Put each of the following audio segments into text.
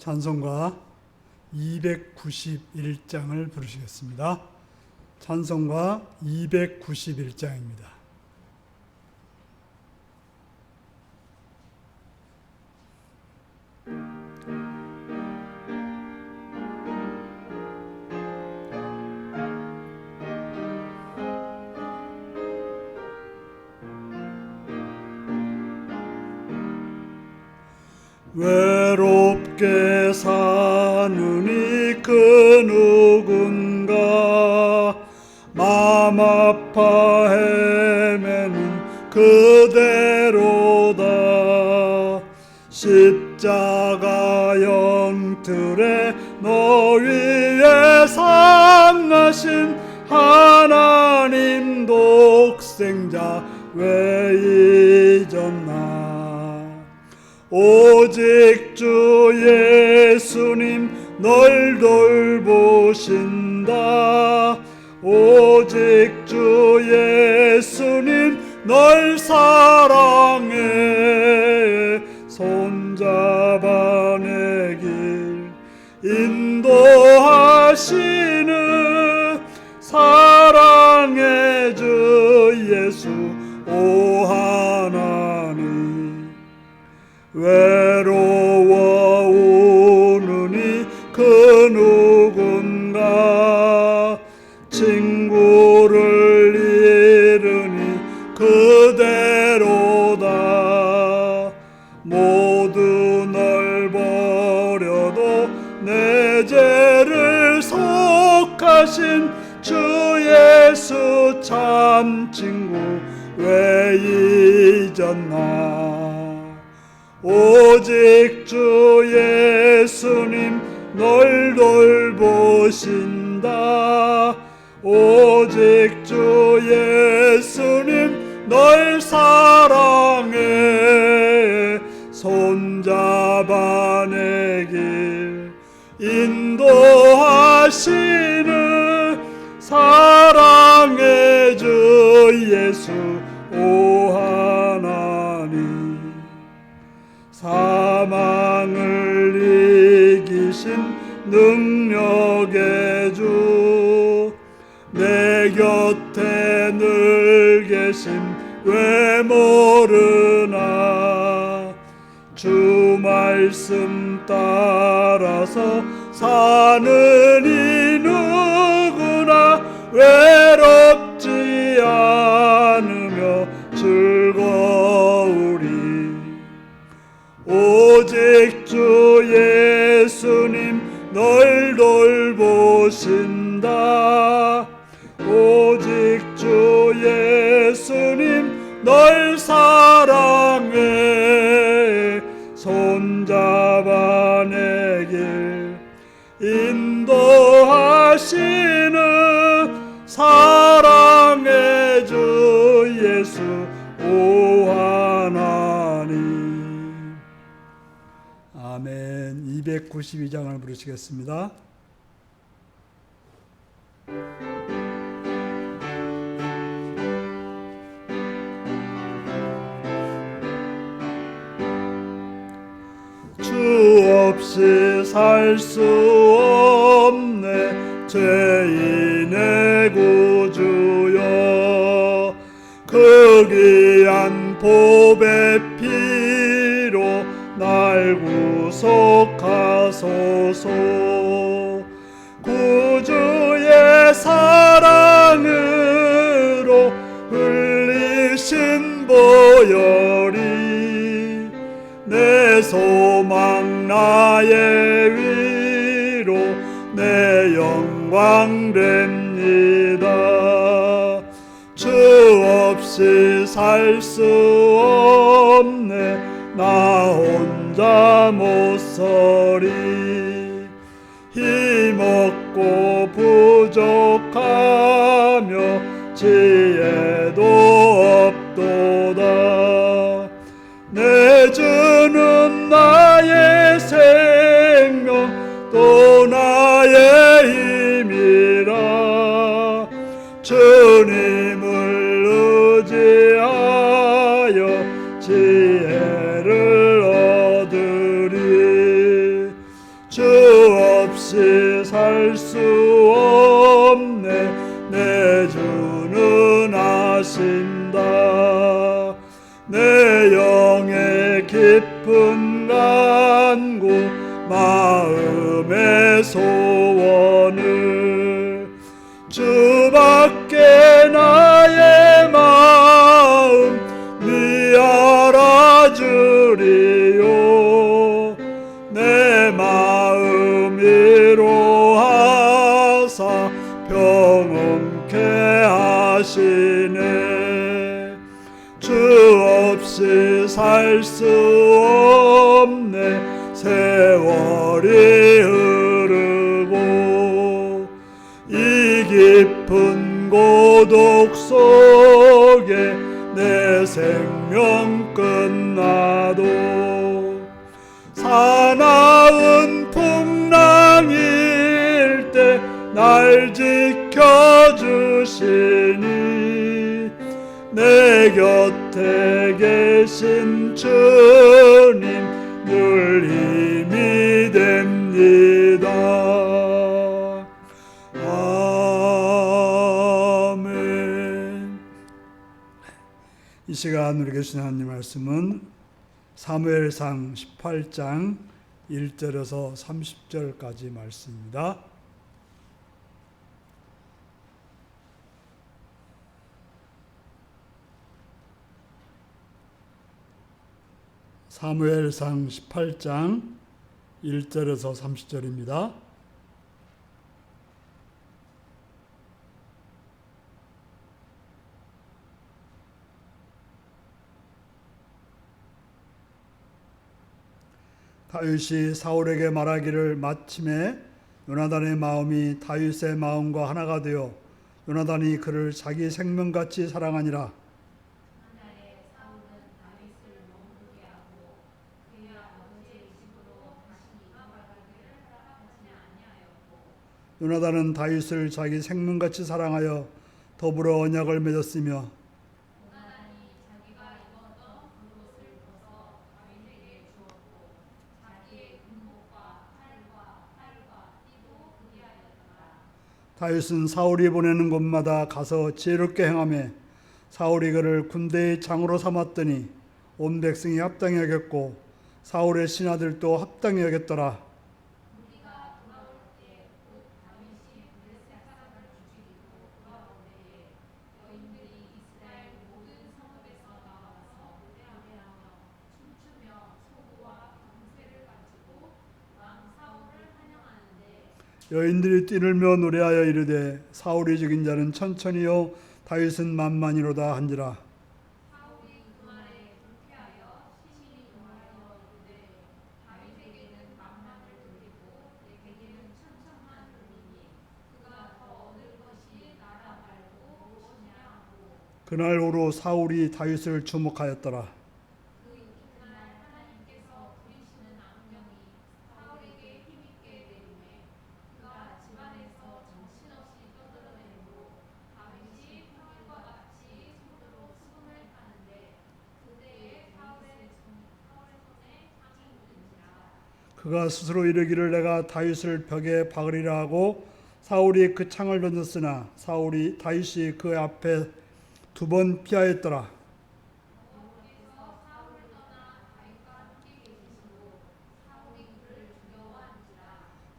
찬송가 291장을 부르시겠습니다. 찬송가 291장입니다. 외롭게 사는 이 그 누군가 맘 아파 헤매는 그대로다. 십자가 영틀에 너 위에 상하신 하나님 독생자 왜 잊었나. 오직 주 예수님 널 돌보신다. 오직 주 예수님 널 사랑해. 손잡아 내 길 인도하시는 사랑의 주 예수 오 하나님. 외로워 우느니 그 누군가 친구를 잃으니 그대로다. 모두 널 버려도 내 죄를 속하신 주 예수 참 친구 왜 잊었나. 오직 주 예수님 널 돌보신다. 오직 주 예수님 널 사랑해. 손잡아 내 길 인도하시는 사랑의 주 예수 오 하나님. 사망을 이기신 능력의 주 내 곁에 늘 계심 왜 모르나. 주 말씀 따라서 사는 이 누구나 외롭지 않으며 즐거우리. 오직 주 예수님 널 돌보신다. 오직 주 예수님 널 사랑해. 손잡아 내 길 인도하시는 사랑의 주 예수 오 하나님. 아멘. 292장을 부르시겠습니다. 주 없이 살 수 없네 죄인의 구주여. 그 귀한 보배 피로 날 구속하소서. 구주의 사랑으로 흘리신 보혈이 내 소망 나의 위로 내 영광 됩니다. 주 없이 살 수 없네 나 혼자 못 서리. 힘없고 부족하며 지혜도 없도다. 내 주는 나의 생명 또 나의 힘이라. 주님을 의지하여 지혜를 얻으리. 없이 살 수 없네. 내 주는 아신다. 내 영의 깊은 간구 마음의 소원을 주밖에 나의 마음 네 알아주리요. 내 마음 위로하사 평온케 하시네. 주 없이 살 수 없네. 세월이 흐르고 이 깊은 고독 속에 내 생명 끝나도 사나운 풍랑일 때 날 지켜주시니 내 곁에 계신 주님 늘 힘이 됩니다. 아멘. 이 시간 우리 계신 하나님 말씀은 사무엘상 18장 1절에서 30절까지 말씀입니다. 사무엘상 18장 1절에서 30절입니다. 다윗이 사울에게 말하기를 마침에 요나단의 마음이 다윗의 마음과 하나가 되어 요나단이 그를 자기 생명같이 사랑하니라. 요나단은 다윗을 자기 생명같이 사랑하여 더불어 언약을 맺었으며 다윗은 사울이 보내는 곳마다 가서 지혜롭게 행하며 사울이 그를 군대의 장으로 삼았더니 온 백성이 합당히 여겼고 사울의 신하들도 합당히 여겼더라. 여인들이 뛰놀며 노래하여 이르되 사울이 죽인 자는 천천히요 다윗은 만만히로다 한지라. 그날 오후 사울이 다윗을 주목하였더라. 그가 스스로 이르기를 내가 다윗을 벽에 박으리라 하고 사울이 그 창을 던졌으나 다윗이 그 앞에 2번 피하였더라.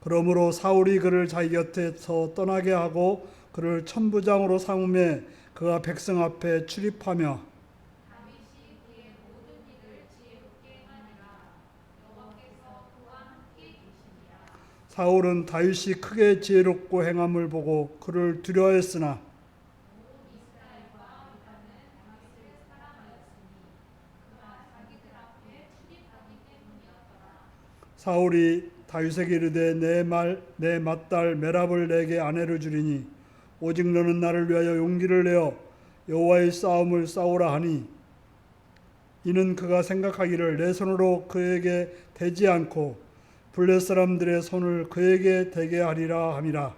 그러므로 사울이 그를 자기 곁에서 떠나게 하고 그를 천부장으로 삼음에 그가 백성 앞에 출입하며 사울은 다윗이 크게 지혜롭고 행함을 보고 그를 두려워했으나 사울이 다윗에게 이르되 내 맏딸 메랍을 내게 아내로 주리니 오직 너는 나를 위하여 용기를 내어 여호와의 싸움을 싸우라 하니 이는 그가 생각하기를 내 손으로 그에게 대지 않고 블레 사람들의 손을 그에게 대게 하리라 함이라.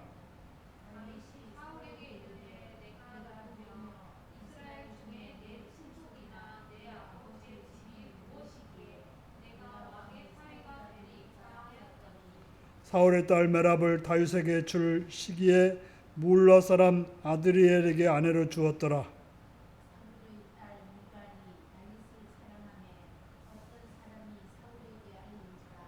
사울의 딸 메랍을 다윗에게 줄 시기에 물라 사람 아드리엘에게 아내로 주었더라. 사울의 딸 미갈이 다윗을 사랑하며 어떤 사람이 사울에게 알린지라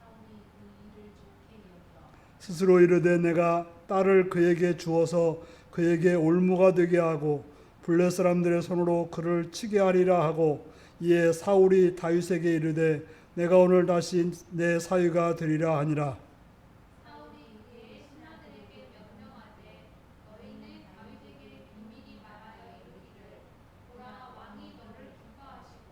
사울이 그 일을 좋게 여겨 스스로 이르되 내가 딸을 그에게 주어서 그에게 올무가 되게 하고 블레 사람들의 손으로 그를 치게 하리라 하고 이에 사울이 다윗에게 이르되 내가 오늘 다시 내 사위가 되리라 하니라. 사울이 그의 신하들에게 명령하되 너희는 다윗에게 비밀히 말하여 이르기를 보라 왕이 너를 기뻐하시고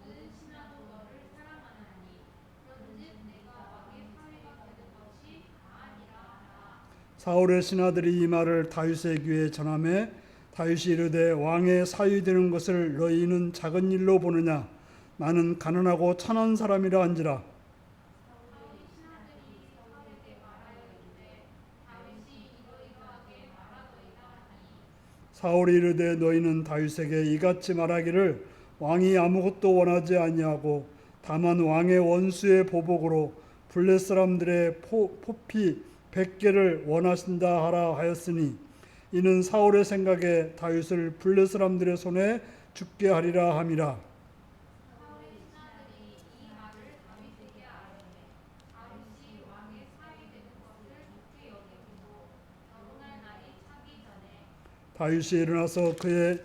모든 신하도 너를 사랑하나니 그런즉 내가 왕의 사위가 되는 것이 다하니라 하라. 사울의 신하들이 이 말을 다윗의 귀에 전하매 다윗이 이르되 왕의 사위 되는 것을 너희는 작은 일로 보느냐 나는 가난하고 천한 사람이라 한지라. 사울의 신하들이 사울에게 말하여 이르되 다윗이 이러이러하게 말하더이다 하니 사울이 이르되 너희는 다윗에게 이같이 말하기를 왕이 아무것도 원하지 아니하고 다만 왕의 원수의 보복으로 블레 사람들의 포피 100개를 원하신다 하라 하였으니 이는 사울의 생각에 다윗을 블레 사람들의 손에 죽게 하리라 함이라. 사울의 신하들이 이 말을 다윗에게 아뢰매 다윗이 왕의 사위 되는 것을 좋게 여기고 결혼할 날이 차기 전에 다윗이 일어나서 그의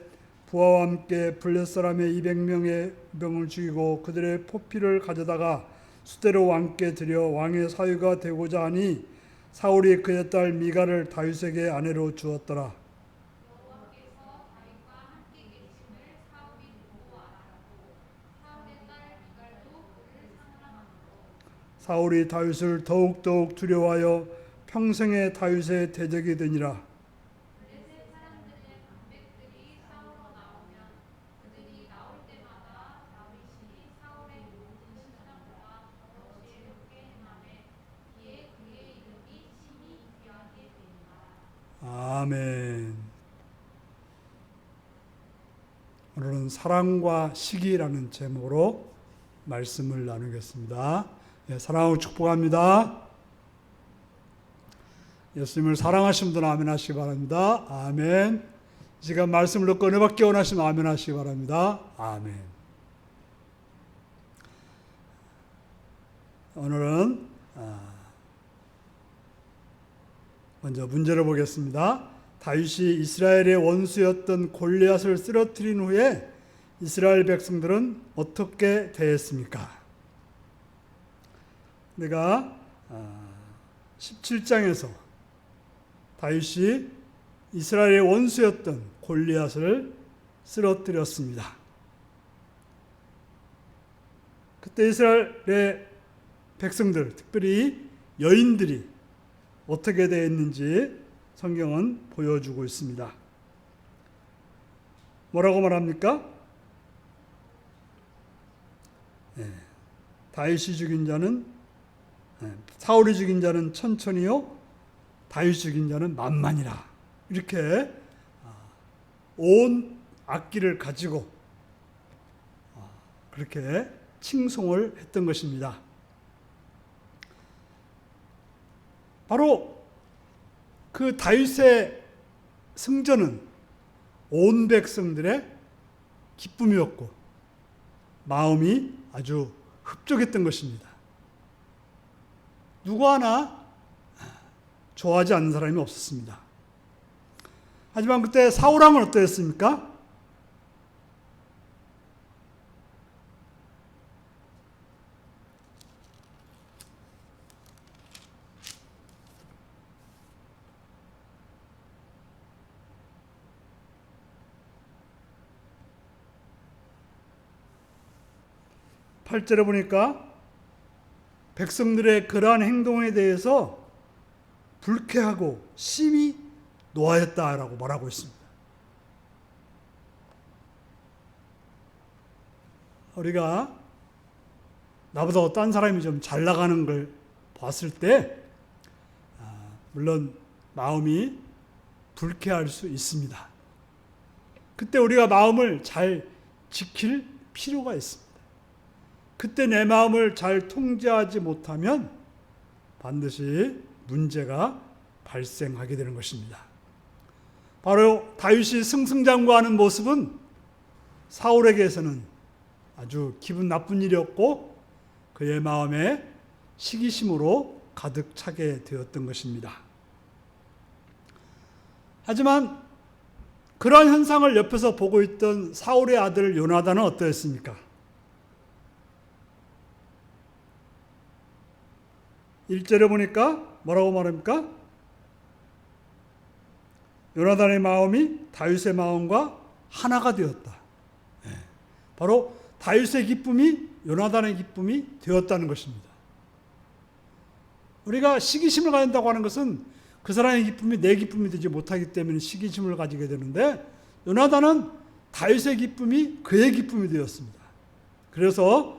부하와 함께 블레 사람의 200명의 병을 죽이고 그들의 포피를 가져다가 수대로 왕께 드려 왕의 사위가 되고자 하니 사울이 그의 딸 미갈을 다윗에게 아내로 주었더라. 여호와께서 다윗과 함께 계심을 사울이 듣고 알아하고 사울의 딸 미갈도 그를 사랑함으로 사울이 다윗을 더욱더욱 두려워하여 평생에 다윗의 대적이 되니라. 블레셋 사람들의 방백들이 싸우러 나오면 그들이 나올 때마다 다윗이 사울의 모든 신하보다 더 지혜롭게 행하매 이에 그의 이름이 심히 귀하게 되니라. 아멘. 오늘은 사랑과 시기라는 제목으로 말씀을 나누겠습니다. 네, 사랑하고 축복합니다. 예수님을 사랑하시는 분은 아멘 하시기 바랍니다. 아멘. 이 시간 말씀을 듣고 은혜 받기 원하시면 아멘 하시기 바랍니다. 아멘. 오늘은 먼저 문제를 보겠습니다. 다윗이 이스라엘의 원수였던 골리앗을 쓰러뜨린 후에 이스라엘 백성들은 어떻게 대했습니까? 우리가 17장에서 다윗이 이스라엘의 원수였던 골리앗을 쓰러뜨렸습니다. 그때 이스라엘의 백성들, 특별히 여인들이 어떻게 되었는지 성경은 보여주고 있습니다. 뭐라고 말합니까? 다윗이 죽인 자는 사울이 죽인 자는 천천히요 다윗이 죽인 자는 만만이라. 이렇게 온 악기를 가지고 그렇게 칭송을 했던 것입니다. 바로 그 다윗의 승전은 온 백성들의 기쁨이었고 마음이 아주 흡족했던 것입니다. 누구 하나 좋아하지 않는 사람이 없었습니다. 하지만 그때 사울왕은 어떠했습니까? 팔절에 보니까 백성들의 그러한 행동에 대해서 불쾌하고 심히 노하였다라고 말하고 있습니다. 우리가 나보다 딴 사람이 좀 잘 나가는 걸 봤을 때 물론 마음이 불쾌할 수 있습니다. 그때 우리가 마음을 잘 지킬 필요가 있습니다. 그때 내 마음을 잘 통제하지 못하면 반드시 문제가 발생하게 되는 것입니다. 바로 다윗이 승승장구하는 모습은 사울에게서는 아주 기분 나쁜 일이었고 그의 마음에 시기심으로 가득 차게 되었던 것입니다. 하지만 그러한 현상을 옆에서 보고 있던 사울의 아들 요나단은 어떠했습니까? 1절에 보니까 뭐라고 말합니까? 요나단의 마음이 다윗의 마음과 하나가 되었다. 바로 다윗의 기쁨이 요나단의 기쁨이 되었다는 것입니다. 우리가 시기심을 가진다고 하는 것은 그 사람의 기쁨이 내 기쁨이 되지 못하기 때문에 시기심을 가지게 되는데 요나단은 다윗의 기쁨이 그의 기쁨이 되었습니다. 그래서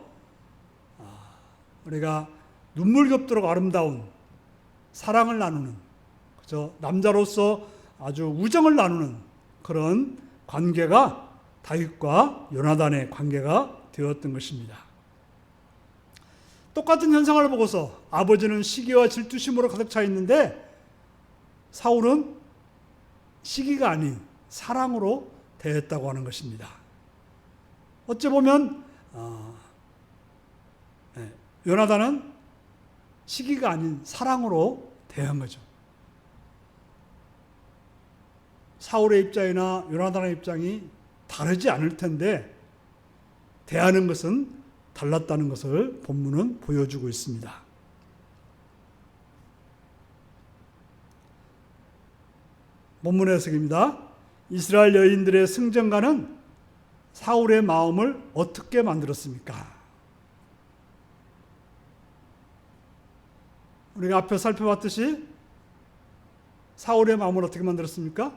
우리가 눈물겹도록 아름다운 사랑을 나누는 그저 남자로서 아주 우정을 나누는 그런 관계가 다윗과 요나단의 관계가 되었던 것입니다. 똑같은 현상을 보고서 아버지는 시기와 질투심으로 가득 차 있는데 사울은 시기가 아닌 사랑으로 대했다고 하는 것입니다. 어찌 보면 요나단은 시기가 아닌 사랑으로 대한 거죠. 사울의 입장이나 요나단의 입장이 다르지 않을 텐데 대하는 것은 달랐다는 것을 본문은 보여주고 있습니다. 본문의 해석입니다. 이스라엘 여인들의 승전가는 사울의 마음을 어떻게 만들었습니까? 우리가 앞에 살펴봤듯이 사울의 마음을 어떻게 만들었습니까?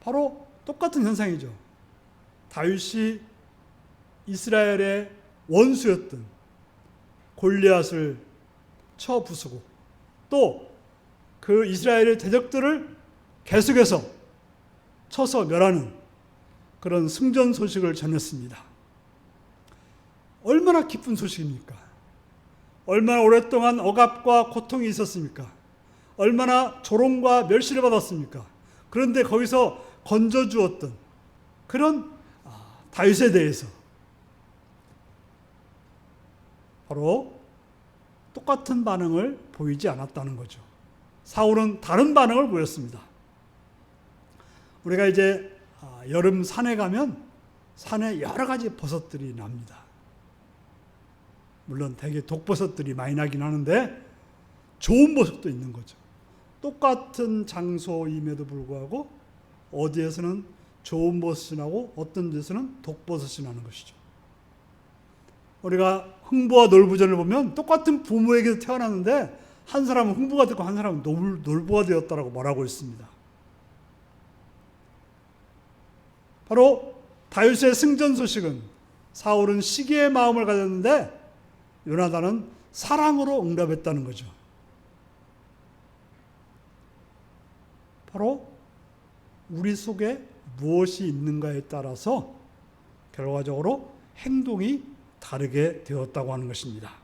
바로 똑같은 현상이죠. 다윗이 이스라엘의 원수였던 골리앗을 쳐 부수고 또 그 이스라엘의 대적들을 계속해서 쳐서 멸하는 그런 승전 소식을 전했습니다. 얼마나 기쁜 소식입니까? 얼마나 오랫동안 억압과 고통이 있었습니까? 얼마나 조롱과 멸시를 받았습니까? 그런데 거기서 건져주었던 그런 다윗에 대해서 바로 똑같은 반응을 보이지 않았다는 거죠. 사울은 다른 반응을 보였습니다. 우리가 이제 여름 산에 가면 산에 여러 가지 버섯들이 납니다. 물론 되게 독버섯들이 많이 나긴 하는데 좋은 버섯도 있는 거죠. 똑같은 장소임에도 불구하고 어디에서는 좋은 버섯이 나고 어떤 데서는 독버섯이 나는 것이죠. 우리가 흥부와 놀부전을 보면 똑같은 부모에게서 태어났는데 한 사람은 흥부가 되고 한 사람은 놀부가 되었다라고 말하고 있습니다. 바로 다윗의 승전 소식은 사울은 시기의 마음을 가졌는데 요나단은 사랑으로 응답했다는 거죠. 바로 우리 속에 무엇이 있는가에 따라서 결과적으로 행동이 다르게 되었다고 하는 것입니다.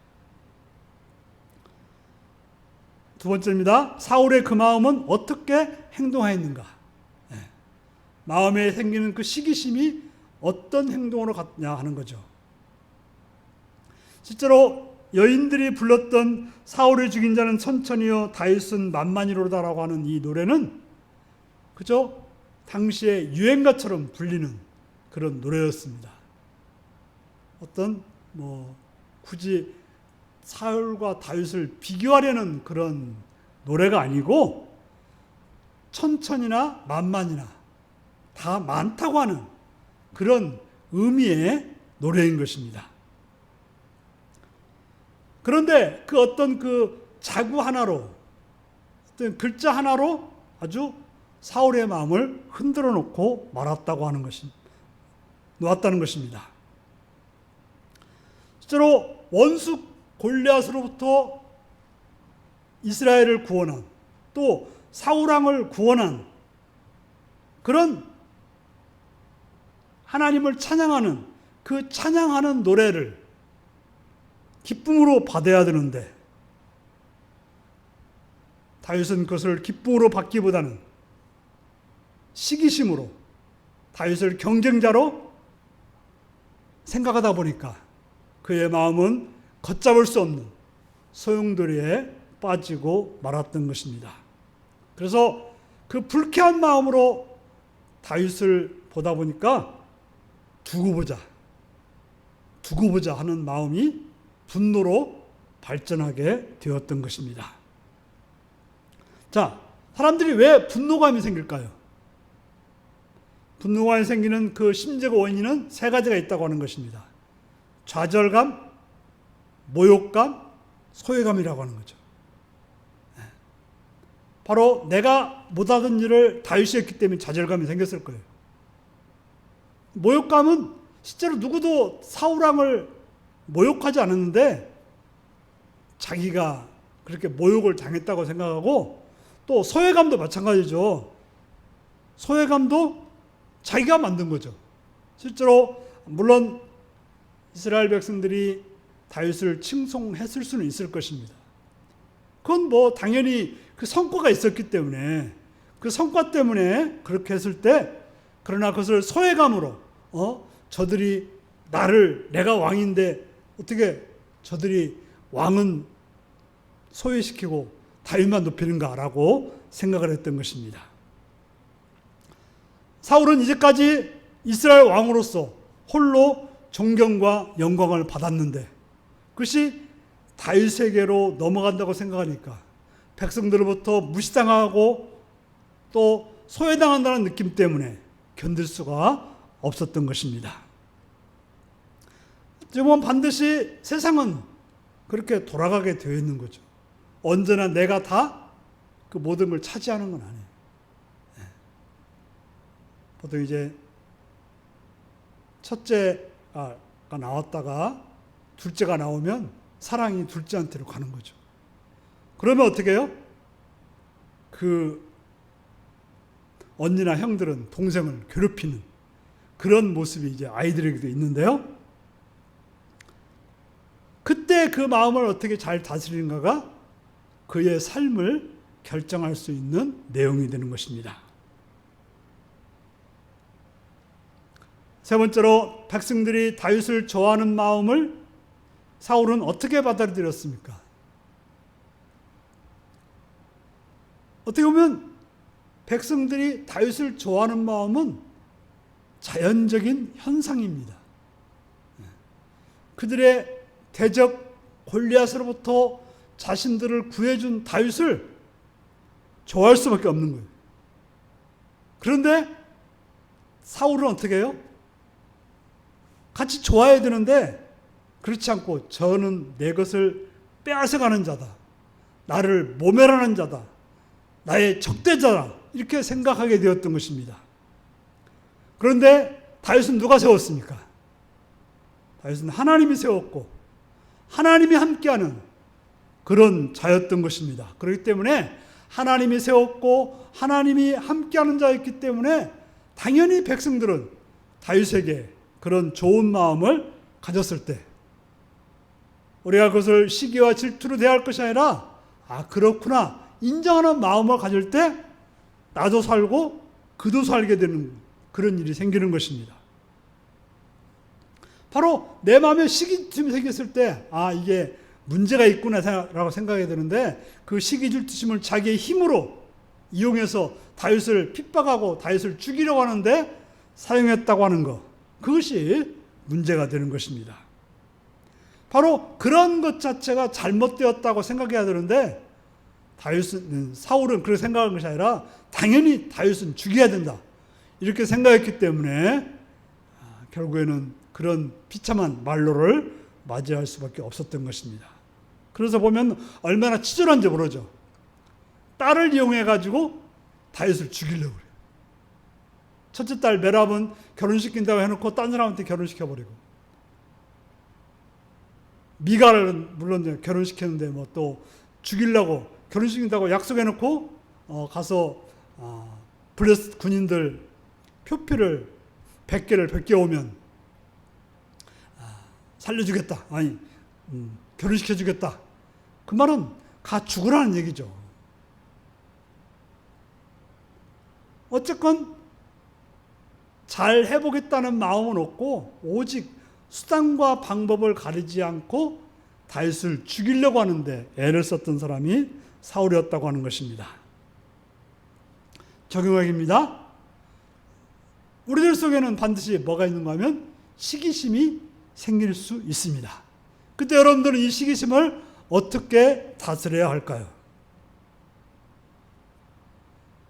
두 번째입니다. 사울의 그 마음은 어떻게 행동하였는가? 마음에 생기는 그 시기심이 어떤 행동으로 갔냐 하는 거죠. 실제로 여인들이 불렀던 사울을 죽인 자는 천천히요 다윗은 만만이로다라고 하는 이 노래는 그저 당시의 유행가처럼 불리는 그런 노래였습니다. 어떤 굳이 사울과 다윗을 비교하려는 그런 노래가 아니고 천천히나 만만이나 다 많다고 하는 그런 의미의 노래인 것입니다. 그런데 그 어떤 그 자구 하나로 어떤 글자 하나로 아주 사울의 마음을 흔들어 놓고 말았다고 하는 놓았다는 것입니다. 실제로 원수 골리앗으로부터 이스라엘을 구원한 또 사울왕을 구원한 그런 하나님을 찬양하는 그 찬양하는 노래를 기쁨으로 받아야 되는데 다윗은 그것을 기쁨으로 받기보다는 시기심으로 다윗을 경쟁자로 생각하다 보니까 그의 마음은 걷잡을 수 없는 소용돌이에 빠지고 말았던 것입니다. 그래서 그 불쾌한 마음으로 다윗을 보다 보니까 두고 보자 하는 마음이 분노로 발전하게 되었던 것입니다. 자, 사람들이 왜 분노감이 생길까요? 분노감이 생기는 그 심적 원인은 세 가지가 있다고 하는 것입니다. 좌절감, 모욕감, 소외감이라고 하는 거죠. 바로 내가 못하던 일을 다윗이 했기 때문에 좌절감이 생겼을 거예요. 모욕감은 실제로 누구도 사울왕을 모욕하지 않았는데 자기가 그렇게 모욕을 당했다고 생각하고, 또 소외감도 마찬가지죠. 소외감도 자기가 만든 거죠. 실제로 물론 이스라엘 백성들이 다윗을 칭송했을 수는 있을 것입니다. 그건 뭐 당연히 그 성과가 있었기 때문에, 그 성과 때문에 그렇게 했을 때, 그러나 그것을 소외감으로 저들이 내가 왕인데 어떻게 저들이 왕은 소외시키고 다윗만 높이는가라고 생각을 했던 것입니다. 사울은 이제까지 이스라엘 왕으로서 홀로 존경과 영광을 받았는데 그것이 다윗에게로 넘어간다고 생각하니까 백성들로부터 무시당하고 또 소외당한다는 느낌 때문에 견딜 수가 없었던 것입니다. 지금은 반드시 세상은 그렇게 돌아가게 되어 있는 거죠. 언제나 내가 다 그 모든 걸 차지하는 건 아니에요. 보통 이제 첫째가 나왔다가 둘째가 나오면 사랑이 둘째한테로 가는 거죠. 그러면 어떻게 해요? 그 언니나 형들은 동생을 괴롭히는 그런 모습이 이제 아이들에게도 있는데요. 그때 그 마음을 어떻게 잘 다스리는가가 그의 삶을 결정할 수 있는 내용이 되는 것입니다. 세 번째로, 백성들이 다윗을 좋아하는 마음을 사울은 어떻게 받아들였습니까? 어떻게 보면 백성들이 다윗을 좋아하는 마음은 자연적인 현상입니다. 그들의 대적 골리앗으로부터 자신들을 구해준 다윗을 좋아할 수밖에 없는 거예요. 그런데 사울은 어떻게 해요? 같이 좋아해야 되는데 그렇지 않고 저는 내 것을 빼앗아가는 자다, 나를 모멸하는 자다, 나의 적대자다, 이렇게 생각하게 되었던 것입니다. 그런데 다윗은 누가 세웠습니까? 다윗은 하나님이 세웠고 하나님이 함께하는 그런 자였던 것입니다. 그렇기 때문에 하나님이 세웠고 하나님이 함께하는 자였기 때문에 당연히 백성들은 다윗에게 그런 좋은 마음을 가졌을 때 우리가 그것을 시기와 질투로 대할 것이 아니라 그렇구나 인정하는 마음을 가질 때 나도 살고 그도 살게 되는 그런 일이 생기는 것입니다. 바로 내 마음에 시기심이 생겼을 때 이게 문제가 있구나라고 생각해야 되는데, 그 시기 질투심을 자기의 힘으로 이용해서 다윗을 핍박하고 다윗을 죽이려고 하는데 사용했다고 하는 것, 그것이 문제가 되는 것입니다. 바로 그런 것 자체가 잘못되었다고 생각해야 되는데 사울은 그렇게 생각한 것이 아니라 당연히 다윗은 죽여야 된다 이렇게 생각했기 때문에 결국에는 그런 비참한 말로를 맞이할 수밖에 없었던 것입니다. 그래서 보면 얼마나 치졸한지 모르죠. 딸을 이용해가지고 다윗을 죽이려고 그래요. 첫째 딸 메랍은 결혼시킨다고 해놓고 딴 사람한테 결혼시켜버리고, 미갈은 물론 결혼시켰는데 또 죽이려고 결혼시킨다고 약속해놓고 가서 블레셋 군인들 표피를 100개를 베껴오면 살려주겠다, 결혼시켜주겠다. 그 말은 가 죽으라는 얘기죠. 어쨌건 잘 해보겠다는 마음은 없고 오직 수단과 방법을 가리지 않고 다윗을 죽이려고 하는데 애를 썼던 사람이 사울이었다고 하는 것입니다. 적용하기입니다. 우리들 속에는 반드시 뭐가 있는가 하면 시기심이 생길 수 있습니다. 그때 여러분들은 이 시기심을 어떻게 다스려야 할까요?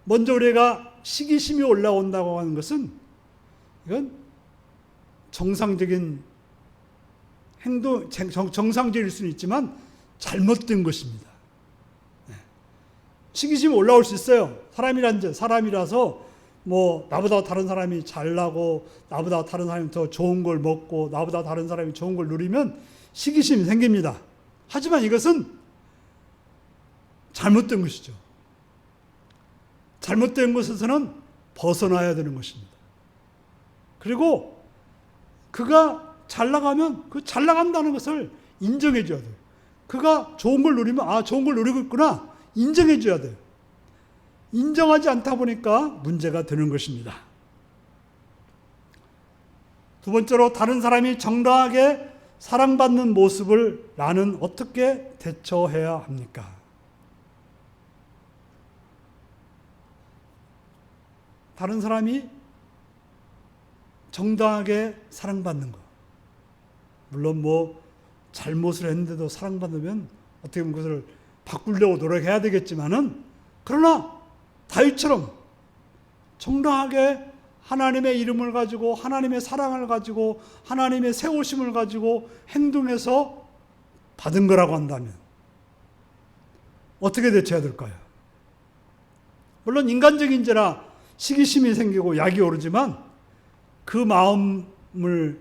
먼저 우리가 시기심이 올라온다고 하는 것은 이건 정상적인 행동, 정상적일 수는 있지만 잘못된 것입니다. 시기심이 올라올 수 있어요. 사람이라서 나보다 다른 사람이 잘나고 나보다 다른 사람이 더 좋은 걸 먹고 나보다 다른 사람이 좋은 걸 누리면 시기심이 생깁니다. 하지만 이것은 잘못된 것이죠. 잘못된 것에서는 벗어나야 되는 것입니다. 그리고 그가 잘 나가면 그 잘 나간다는 것을 인정해 줘야 돼요. 그가 좋은 걸 누리면 좋은 걸 누리고 있구나 인정해 줘야 돼요. 인정하지 않다 보니까 문제가 되는 것입니다. 두 번째로 다른 사람이 정당하게 사랑받는 모습을 나는 어떻게 대처해야 합니까? 다른 사람이 정당하게 사랑받는 것. 물론 잘못을 했는데도 사랑받으면 어떻게 보면 그것을 바꾸려고 노력해야 되겠지만은 그러나 다윗처럼 정당하게 하나님의 이름을 가지고 하나님의 사랑을 가지고 하나님의 세우심을 가지고 행동해서 받은 거라고 한다면 어떻게 대처해야 될까요? 물론 인간적인 죄라 시기심이 생기고 약이 오르지만 그 마음을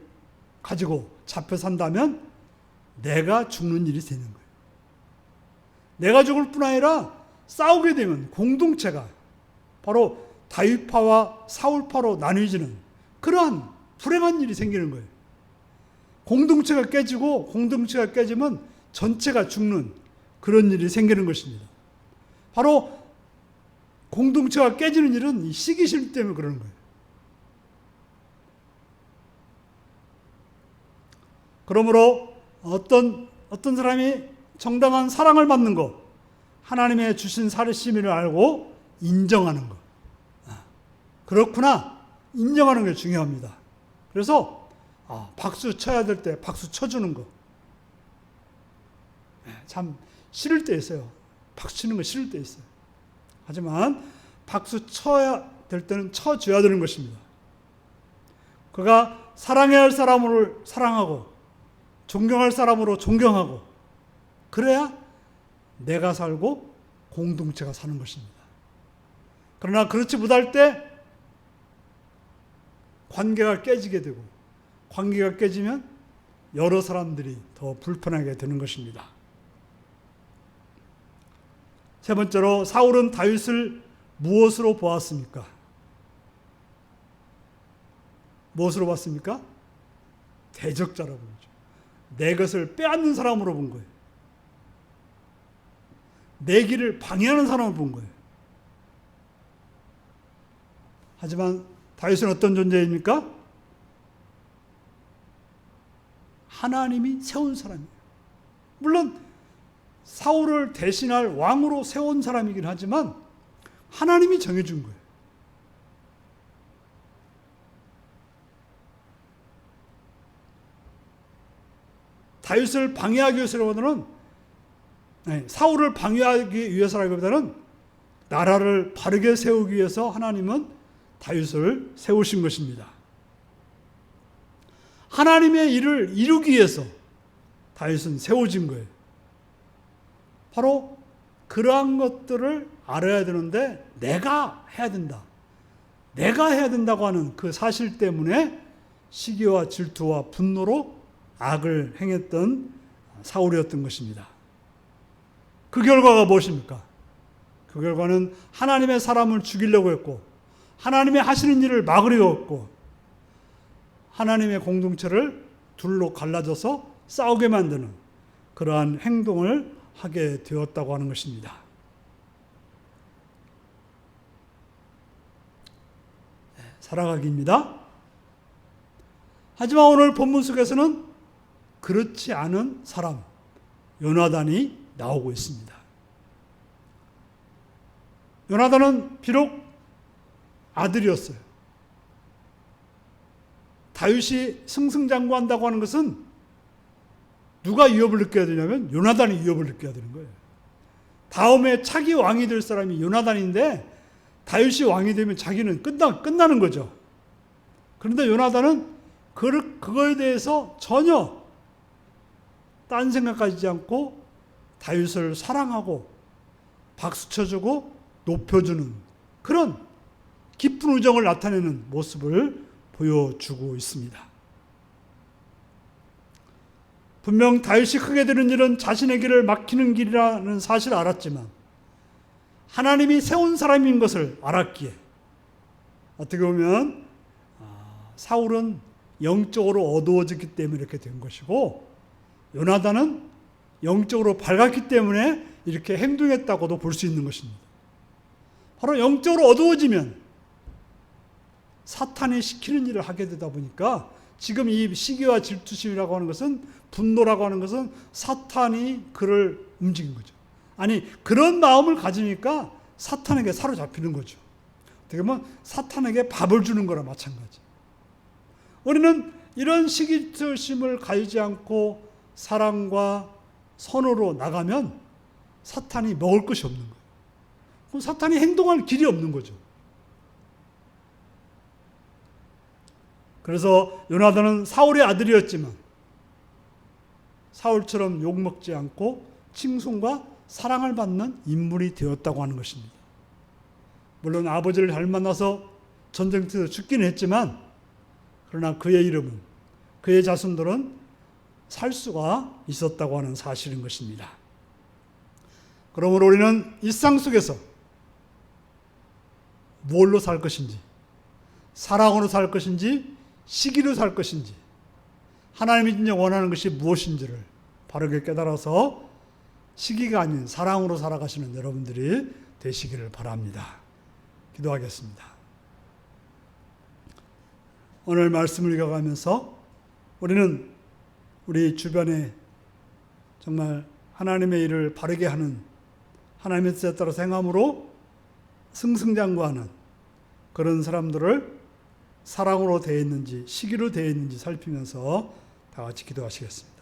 가지고 잡혀 산다면 내가 죽는 일이 되는 거예요. 내가 죽을 뿐 아니라 싸우게 되면 공동체가 바로 다윗파와 사울파로 나뉘어지는 그러한 불행한 일이 생기는 거예요. 공동체가 깨지면 전체가 죽는 그런 일이 생기는 것입니다. 바로 공동체가 깨지는 일은 이 시기심 때문에 그러는 거예요. 그러므로 어떤 사람이 정당한 사랑을 받는 것, 하나님의 주신 사르심을 알고 인정하는 것. 그렇구나. 인정하는 게 중요합니다. 그래서 박수 쳐야 될 때 박수 쳐주는 거. 참 싫을 때 있어요. 박수 치는 거 싫을 때 있어요. 하지만 박수 쳐야 될 때는 쳐줘야 되는 것입니다. 그가 사랑해야 할 사람을 사랑하고 존경할 사람으로 존경하고 그래야 내가 살고 공동체가 사는 것입니다. 그러나 그렇지 못할 때 관계가 깨지게 되고 관계가 깨지면 여러 사람들이 더 불편하게 되는 것입니다. 세 번째로 사울은 다윗을 무엇으로 보았습니까? 무엇으로 봤습니까? 대적자라고 그러죠. 내 것을 빼앗는 사람으로 본 거예요. 내 길을 방해하는 사람을 본 거예요. 하지만 다윗은 어떤 존재입니까? 하나님이 세운 사람이에요. 물론 사울을 대신할 왕으로 세운 사람이긴 하지만 하나님이 정해준 거예요. 다윗을 방해하기 위해서라기보다는 사울을 방해하기 위해서라기보다는 나라를 바르게 세우기 위해서 하나님은 다윗을 세우신 것입니다. 하나님의 일을 이루기 위해서 다윗은 세워진 거예요. 바로 그러한 것들을 알아야 되는데 내가 해야 된다. 내가 해야 된다고 하는 그 사실 때문에 시기와 질투와 분노로 악을 행했던 사울이었던 것입니다. 그 결과가 무엇입니까? 그 결과는 하나님의 사람을 죽이려고 했고 하나님의 하시는 일을 막으려고 했고 하나님의 공동체를 둘로 갈라져서 싸우게 만드는 그러한 행동을 하게 되었다고 하는 것입니다. 살아가기입니다. 하지만 오늘 본문 속에서는 그렇지 않은 사람, 요나단이 나오고 있습니다. 요나단은 비록 아들이었어요. 다윗이 승승장구한다고 하는 것은 누가 위협을 느껴야 되냐면 요나단이 위협을 느껴야 되는 거예요. 다음에 차기 왕이 될 사람이 요나단인데 다윗이 왕이 되면 자기는 끝나는 거죠. 그런데 요나단은 그거에 대해서 전혀 딴 생각하지 않고 다윗을 사랑하고 박수 쳐주고 높여주는 그런 깊은 우정을 나타내는 모습을 보여주고 있습니다. 분명 다윗이 크게 되는 일은 자신의 길을 막히는 길이라는 사실을 알았지만 하나님이 세운 사람인 것을 알았기에 어떻게 보면 사울은 영적으로 어두워졌기 때문에 이렇게 된 것이고 요나단은 영적으로 밝았기 때문에 이렇게 행동했다고도 볼 수 있는 것입니다. 바로 영적으로 어두워지면 사탄이 시키는 일을 하게 되다 보니까 지금 이 시기와 질투심이라고 하는 것은 분노라고 하는 것은 사탄이 그를 움직인 거죠. 아니 그런 마음을 가지니까 사탄에게 사로잡히는 거죠. 어떻게 보면 사탄에게 밥을 주는 거랑 마찬가지. 우리는 이런 시기심을 가지지 않고 사랑과 선으로 나가면 사탄이 먹을 것이 없는 거예요. 그럼 사탄이 행동할 길이 없는 거죠. 그래서 요나단은 사울의 아들이었지만 사울처럼 욕먹지 않고 칭송과 사랑을 받는 인물이 되었다고 하는 것입니다. 물론 아버지를 잘 만나서 전쟁터에서 죽기는 했지만 그러나 그의 이름은 그의 자손들은 살 수가 있었다고 하는 사실인 것입니다. 그러므로 우리는 일상 속에서 뭘로 살 것인지, 사랑으로 살 것인지, 시기로 살 것인지, 하나님이 진짜 원하는 것이 무엇인지를 바르게 깨달아서 시기가 아닌 사랑으로 살아가시는 여러분들이 되시기를 바랍니다. 기도하겠습니다. 오늘 말씀을 읽어가면서 우리는 우리 주변에 정말 하나님의 일을 바르게 하는 하나님의 뜻에 따라 행함으로 승승장구하는 그런 사람들을 사랑으로 되어 있는지 시기로 되어 있는지 살피면서 다 같이 기도하시겠습니다.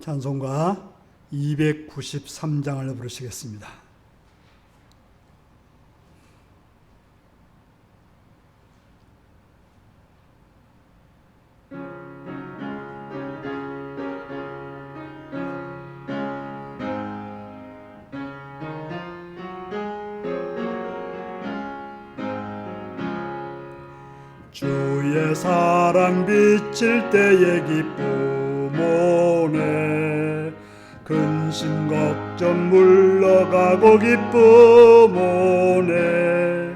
찬송가 293장을 부르시겠습니다. 주의 사랑 비칠 때의 기쁨 오네 근심 걱정 물러가고 기쁨 오네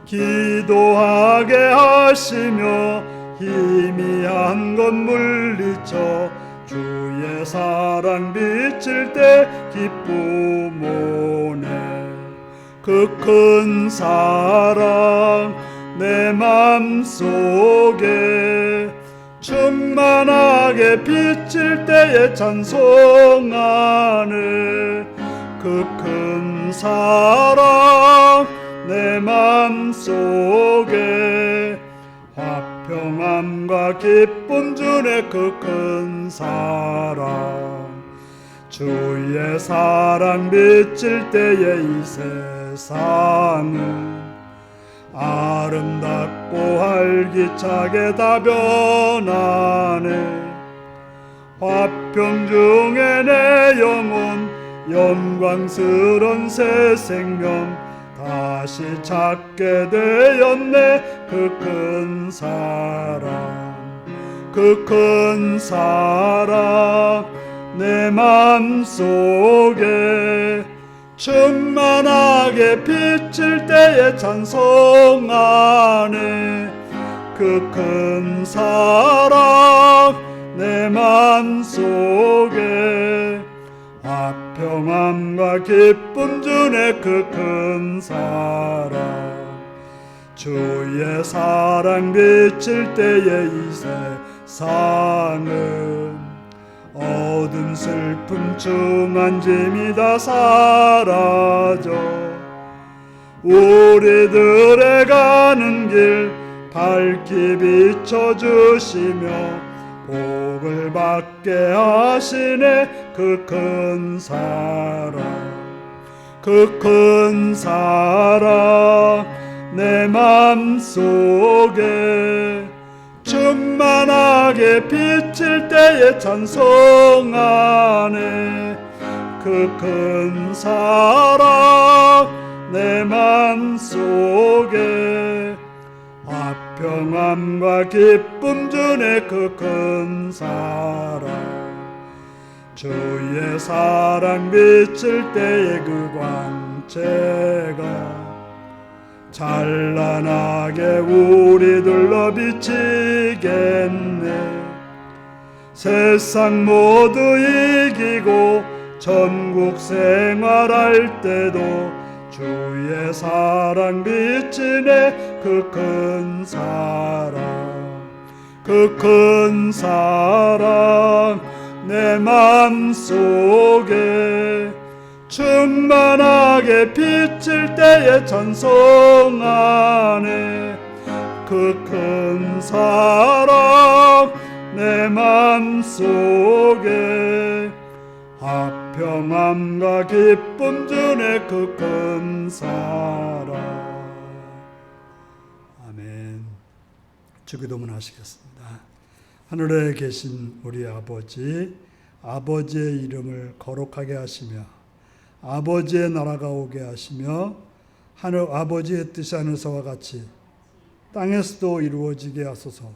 기도하게 하시며 희미한 것 물리쳐 주의 사랑 비칠 때 기쁨 오네 그 큰 사랑 내 맘속에 충만하게 비칠 때에 찬송하네. 그 큰 사랑 내 맘속에 화평함과 기쁨 주네. 그 큰 사랑 주의 사랑 비칠 때에 이 세상은 아름답고 활기차게 다 변하네. 화평 중에 내 영혼 영광스런 새 생명 다시 찾게 되었네. 그 큰 사랑 그 큰 사랑 내 맘속에 충만하게 비칠 때에 찬송하네. 그 큰 사랑 내 맘속에 화평함과 기쁨 주네. 그 큰 사랑 주의 사랑 비칠 때에 이 세상은 어둠 슬픔 중한 짐이 다 사라져 우리들의 가는 길 밝히 비춰주시며 복을 받게 하시네. 그 큰 사랑 그 큰 사랑 내 맘속에 충만하게 비칠 때에 찬송하네. 그 큰 사랑 내 맘속에 화평함과 기쁨 주네. 그 큰 사랑 주의 사랑 비칠 때에 그 광채가 찬란하게 우리들로 비치겠네. 세상 모두 이기고 천국 생활할 때도 주의 사랑 비치네. 그 큰 사랑 그 큰 사랑 내 맘속에 충만하게 비칠 때에 찬송하네. 그 큰 사랑 내 맘속에 화평함과 기쁨 주네. 그 큰 사랑. 아멘. 주기도문 하시겠습니다. 하늘에 계신 우리 아버지, 아버지의 이름을 거룩하게 하시며 아버지의 나라가 오게 하시며 하늘 아버지의 뜻이 하늘서와 같이 땅에서도 이루어지게 하소서.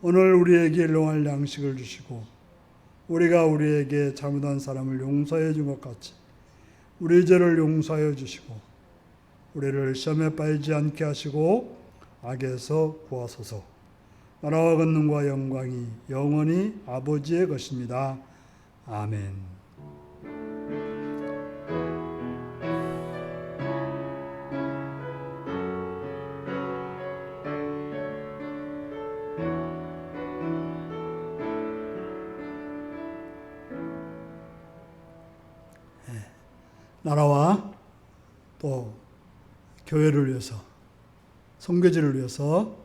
오늘 우리에게 일용할 양식을 주시고 우리가 우리에게 잘못한 사람을 용서해 준 것 같이 우리 죄를 용서하여 주시고 우리를 시험에 빠지지 않게 하시고 악에서 구하소서. 나라와 권능과 영광이 영원히 아버지의 것입니다. 아멘. 나라와 또 교회를 위해서, 선교지를 위해서,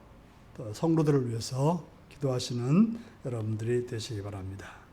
또 성도들을 위해서 기도하시는 여러분들이 되시기 바랍니다.